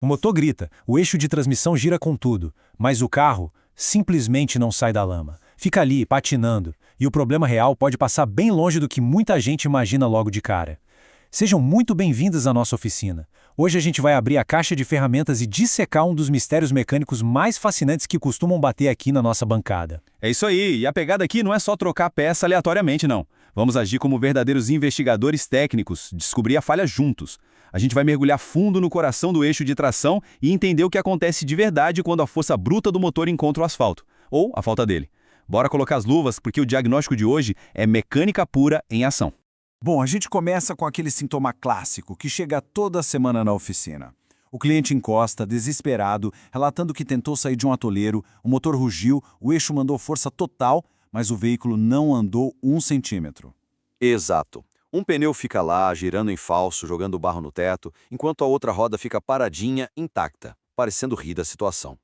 O motor grita, o eixo de transmissão gira com tudo, mas o carro simplesmente não sai da lama. Fica ali, patinando, e o problema real pode passar bem longe do que muita gente imagina logo de cara. Sejam muito bem-vindos à nossa oficina. Hoje a gente vai abrir a caixa de ferramentas e dissecar um dos mistérios mecânicos mais fascinantes que costumam bater aqui na nossa bancada. É isso aí, e a pegada aqui não é só trocar a peça aleatoriamente, não. Vamos agir como verdadeiros investigadores técnicos, descobrir a falha juntos. A gente vai mergulhar fundo no coração do eixo de tração e entender o que acontece de verdade quando a força bruta do motor encontra o asfalto, ou a falta dele. Bora colocar as luvas, porque o diagnóstico de hoje é mecânica pura em ação. Bom, a gente começa com aquele sintoma clássico que chega toda semana na oficina. O cliente encosta, desesperado, relatando que tentou sair de um atoleiro, o motor rugiu, o eixo mandou força total, mas o veículo não andou 1 centímetro. Exato. Um pneu fica lá, girando em falso, jogando barro no teto, enquanto a outra roda fica paradinha, intacta, parecendo rir da situação.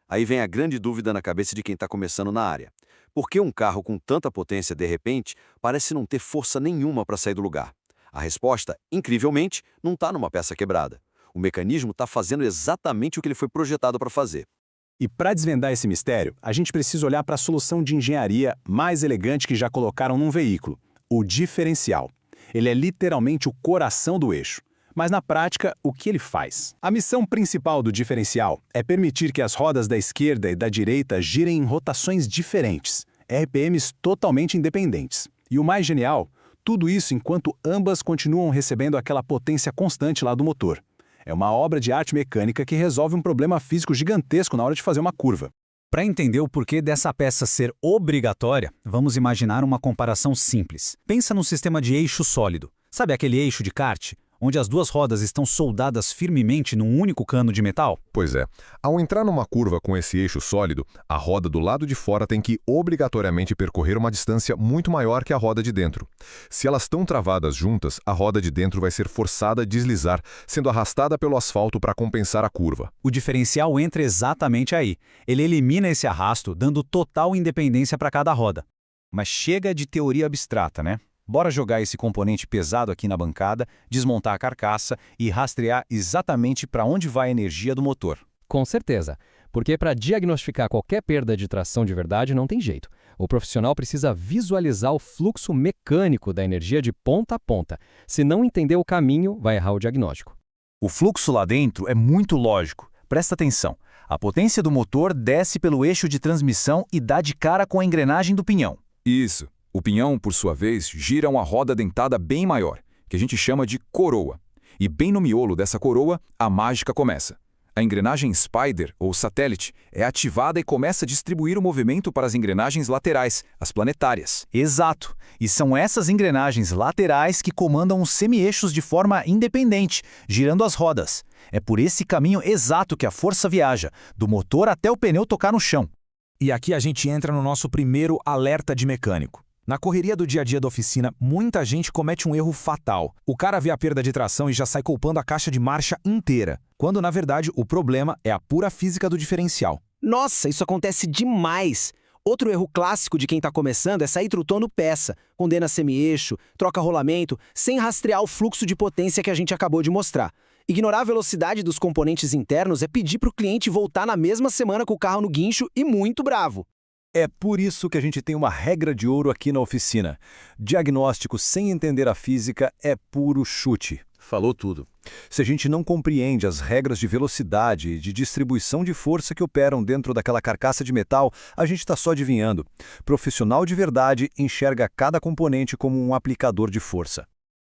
Aí vem a grande dúvida na cabeça de quem está começando na área. Por que um carro com tanta potência, de repente, parece não ter força nenhuma para sair do lugar? A resposta, incrivelmente, não está numa peça quebrada. O mecanismo está fazendo exatamente o que ele foi projetado para fazer. E para desvendar esse mistério, a gente precisa olhar para a solução de engenharia mais elegante que já colocaram num veículo, o diferencial. Ele é literalmente o coração do eixo. Mas na prática, o que ele faz? A missão principal do diferencial é permitir que as rodas da esquerda e da direita girem em rotações diferentes, RPMs totalmente independentes. E o mais genial, tudo isso enquanto ambas continuam recebendo aquela potência constante lá do motor. É uma obra de arte mecânica que resolve um problema físico gigantesco na hora de fazer uma curva. Para entender o porquê dessa peça ser obrigatória, vamos imaginar uma comparação simples. Pensa num sistema de eixo sólido. Sabe aquele eixo de kart, onde as duas rodas estão soldadas firmemente num único cano de metal? Pois é. Ao entrar numa curva com esse eixo sólido, a roda do lado de fora tem que obrigatoriamente percorrer uma distância muito maior que a roda de dentro. Se elas estão travadas juntas, a roda de dentro vai ser forçada a deslizar, sendo arrastada pelo asfalto para compensar a curva. O diferencial entra exatamente aí. Ele elimina esse arrasto, dando total independência para cada roda. Mas chega de teoria abstrata, né? Bora jogar esse componente pesado aqui na bancada, desmontar a carcaça e rastrear exatamente para onde vai a energia do motor. Com certeza, porque para diagnosticar qualquer perda de tração de verdade não tem jeito. O profissional precisa visualizar o fluxo mecânico da energia de ponta a ponta. Se não entender o caminho, vai errar o diagnóstico. O fluxo lá dentro é muito lógico. Presta atenção. A potência do motor desce pelo eixo de transmissão e dá de cara com a engrenagem do pinhão. Isso. O pinhão, por sua vez, gira uma roda dentada bem maior, que a gente chama de coroa. E bem no miolo dessa coroa, a mágica começa. A engrenagem Spider, ou satélite, é ativada e começa a distribuir o movimento para as engrenagens laterais, as planetárias. Exato. E são essas engrenagens laterais que comandam os semi-eixos de forma independente, girando as rodas. É por esse caminho exato que a força viaja, do motor até o pneu tocar no chão. E aqui a gente entra no nosso primeiro alerta de mecânico. Na correria do dia a dia da oficina, muita gente comete um erro fatal. O cara vê a perda de tração e já sai culpando a caixa de marcha inteira, quando na verdade o problema é a pura física do diferencial. Nossa, isso acontece demais! Outro erro clássico de quem está começando é sair trutando peça, condena semi-eixo, troca rolamento, sem rastrear o fluxo de potência que a gente acabou de mostrar. Ignorar a velocidade dos componentes internos é pedir para o cliente voltar na mesma semana com o carro no guincho e muito bravo. É por isso que a gente tem uma regra de ouro aqui na oficina. Diagnóstico sem entender a física é puro chute. Falou tudo. Se a gente não compreende as regras de velocidade e de distribuição de força que operam dentro daquela carcaça de metal, a gente está só adivinhando. Profissional de verdade enxerga cada componente como um aplicador de força.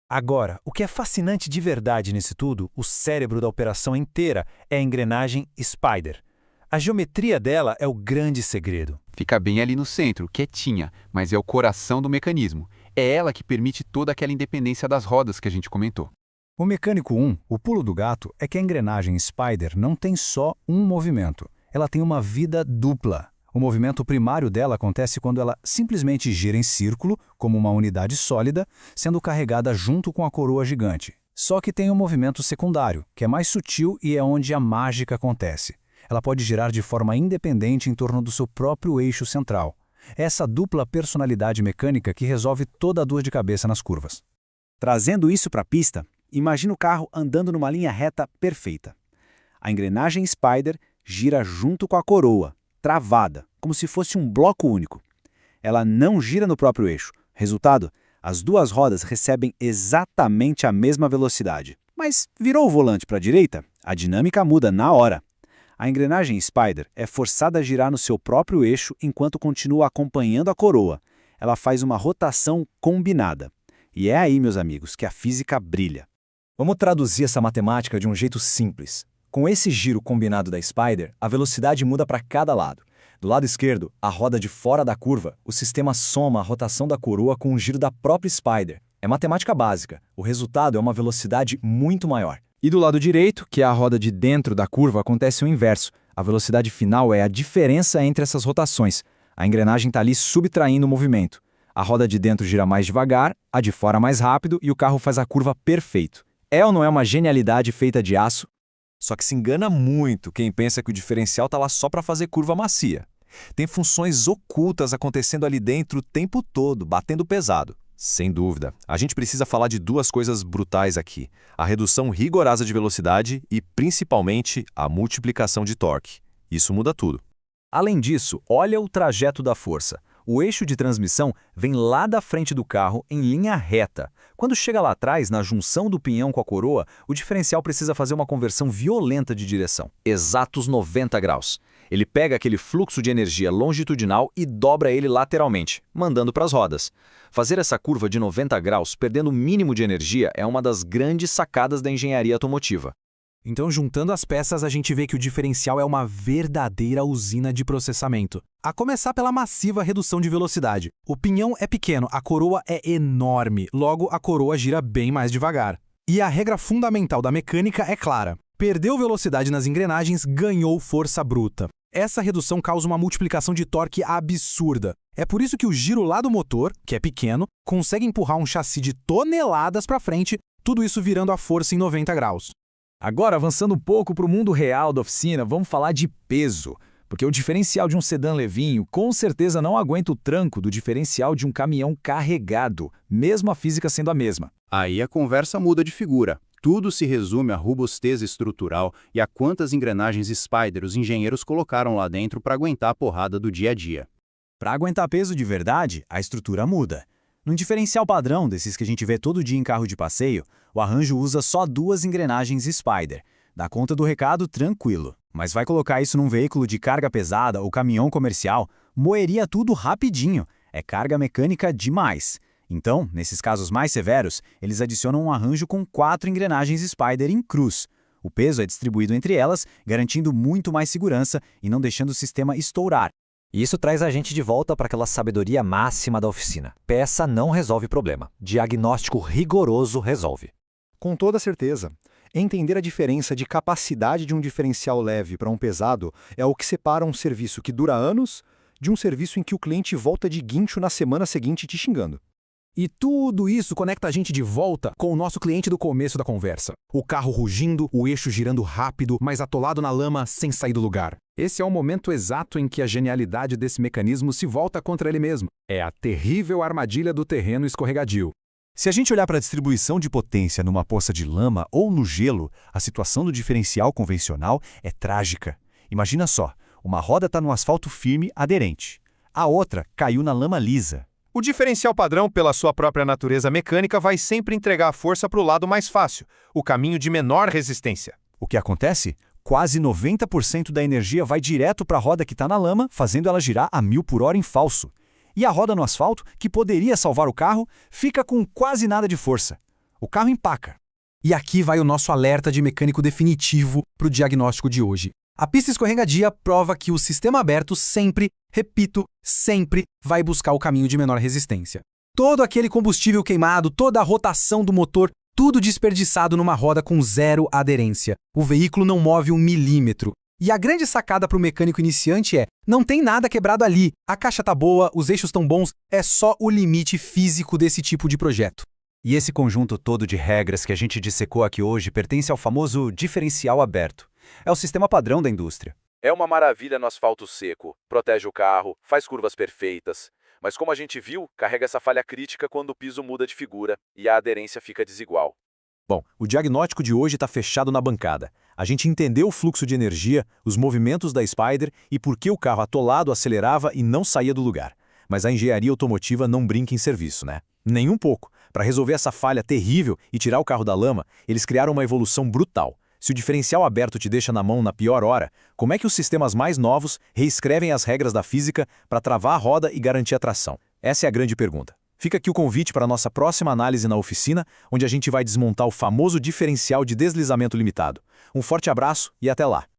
Agora, o que é fascinante de verdade nesse tudo, o cérebro da operação inteira, é a engrenagem Spider. A geometria dela é o grande segredo. Fica bem ali no centro, quietinha, mas é o coração do mecanismo. É ela que permite toda aquela independência das rodas que a gente comentou. O mecânico 1, o pulo do gato, é que a engrenagem Spider não tem só um movimento. Ela tem uma vida dupla. O movimento primário dela acontece quando ela simplesmente gira em círculo, como uma unidade sólida, sendo carregada junto com a coroa gigante. Só que tem um movimento secundário, que é mais sutil e é onde a mágica acontece. Ela pode girar de forma independente em torno do seu próprio eixo central. É essa dupla personalidade mecânica que resolve toda a dor de cabeça nas curvas. Trazendo isso para a pista, imagina o carro andando numa linha reta perfeita. A engrenagem Spider gira junto com a coroa, travada, como se fosse um bloco único. Ela não gira no próprio eixo. Resultado, as duas rodas recebem exatamente a mesma velocidade. Mas virou o volante para a direita? A dinâmica muda na hora. A engrenagem Spider é forçada a girar no seu próprio eixo enquanto continua acompanhando a coroa. Ela faz uma rotação combinada. E é aí, meus amigos, que a física brilha. Vamos traduzir essa matemática de um jeito simples. Com esse giro combinado da Spider, a velocidade muda para cada lado. Do lado esquerdo, a roda de fora da curva, o sistema soma a rotação da coroa com o giro da própria Spider. É matemática básica. O resultado é uma velocidade muito maior. E do lado direito, que é a roda de dentro da curva, acontece o inverso. A velocidade final é a diferença entre essas rotações. A engrenagem está ali subtraindo o movimento. A roda de dentro gira mais devagar, a de fora mais rápido e o carro faz a curva perfeito. É ou não é uma genialidade feita de aço? Só que se engana muito quem pensa que o diferencial está lá só para fazer curva macia. Tem funções ocultas acontecendo ali dentro o tempo todo, batendo pesado. Sem dúvida, a gente precisa falar de duas coisas brutais aqui. A redução rigorosa de velocidade e, principalmente, a multiplicação de torque. Isso muda tudo. Além disso, olha o trajeto da força. O eixo de transmissão vem lá da frente do carro em linha reta. Quando chega lá atrás, na junção do pinhão com a coroa, o diferencial precisa fazer uma conversão violenta de direção. Exatos 90 graus. Ele pega aquele fluxo de energia longitudinal e dobra ele lateralmente, mandando para as rodas. Fazer essa curva de 90 graus, perdendo o mínimo de energia, é uma das grandes sacadas da engenharia automotiva. Então, juntando as peças, a gente vê que o diferencial é uma verdadeira usina de processamento. A começar pela massiva redução de velocidade. O pinhão é pequeno, a coroa é enorme, logo a coroa gira bem mais devagar. E a regra fundamental da mecânica é clara. Perdeu velocidade nas engrenagens, ganhou força bruta. Essa redução causa uma multiplicação de torque absurda. É por isso que o giro lá do motor, que é pequeno, consegue empurrar um chassi de toneladas para frente, tudo isso virando a força em 90 graus. Agora, avançando um pouco para o mundo real da oficina, vamos falar de peso. Porque o diferencial de um sedã levinho com certeza não aguenta o tranco do diferencial de um caminhão carregado, mesmo a física sendo a mesma. Aí a conversa muda de figura. Tudo se resume à robustez estrutural e a quantas engrenagens Spider os engenheiros colocaram lá dentro para aguentar a porrada do dia a dia. Para aguentar peso de verdade, a estrutura muda. Num diferencial padrão, desses que a gente vê todo dia em carro de passeio, o arranjo usa só 2 engrenagens Spider. Dá conta do recado tranquilo. Mas vai colocar isso num veículo de carga pesada ou caminhão comercial, moeria tudo rapidinho. É carga mecânica demais. Então, nesses casos mais severos, eles adicionam um arranjo com 4 engrenagens Spider em cruz. O peso é distribuído entre elas, garantindo muito mais segurança e não deixando o sistema estourar. E isso traz a gente de volta para aquela sabedoria máxima da oficina. Peça não resolve problema. Diagnóstico rigoroso resolve. Com toda certeza. Entender a diferença de capacidade de um diferencial leve para um pesado é o que separa um serviço que dura anos de um serviço em que o cliente volta de guincho na semana seguinte te xingando. E tudo isso conecta a gente de volta com o nosso cliente do começo da conversa. O carro rugindo, o eixo girando rápido, mas atolado na lama sem sair do lugar. Esse é o momento exato em que a genialidade desse mecanismo se volta contra ele mesmo. É a terrível armadilha do terreno escorregadio. Se a gente olhar para a distribuição de potência numa poça de lama ou no gelo, a situação do diferencial convencional é trágica. Imagina só, uma roda está no asfalto firme, aderente. A outra caiu na lama lisa. O diferencial padrão, pela sua própria natureza mecânica, vai sempre entregar a força para o lado mais fácil, o caminho de menor resistência. O que acontece? Quase 90% da energia vai direto para a roda que está na lama, fazendo ela girar a 1000 por hora em falso. E a roda no asfalto, que poderia salvar o carro, fica com quase nada de força. O carro empaca. E aqui vai o nosso alerta de mecânico definitivo para o diagnóstico de hoje. A pista escorregadia prova que o sistema aberto sempre, repito, sempre vai buscar o caminho de menor resistência. Todo aquele combustível queimado, toda a rotação do motor, tudo desperdiçado numa roda com zero aderência. O veículo não move 1 milímetro. E a grande sacada para o mecânico iniciante é: não tem nada quebrado ali, a caixa tá boa, os eixos estão bons, é só o limite físico desse tipo de projeto. E esse conjunto todo de regras que a gente dissecou aqui hoje pertence ao famoso diferencial aberto. É o sistema padrão da indústria. É uma maravilha no asfalto seco, protege o carro, faz curvas perfeitas. Mas como a gente viu, carrega essa falha crítica quando o piso muda de figura e a aderência fica desigual. Bom, o diagnóstico de hoje está fechado na bancada. A gente entendeu o fluxo de energia, os movimentos da Spider e por que o carro atolado acelerava e não saía do lugar. Mas a engenharia automotiva não brinca em serviço, né? Nem um pouco. Para resolver essa falha terrível e tirar o carro da lama, eles criaram uma evolução brutal. Se o diferencial aberto te deixa na mão na pior hora, como é que os sistemas mais novos reescrevem as regras da física para travar a roda e garantir a tração? Essa é a grande pergunta. Fica aqui o convite para a nossa próxima análise na oficina, onde a gente vai desmontar o famoso diferencial de deslizamento limitado. Um forte abraço e até lá!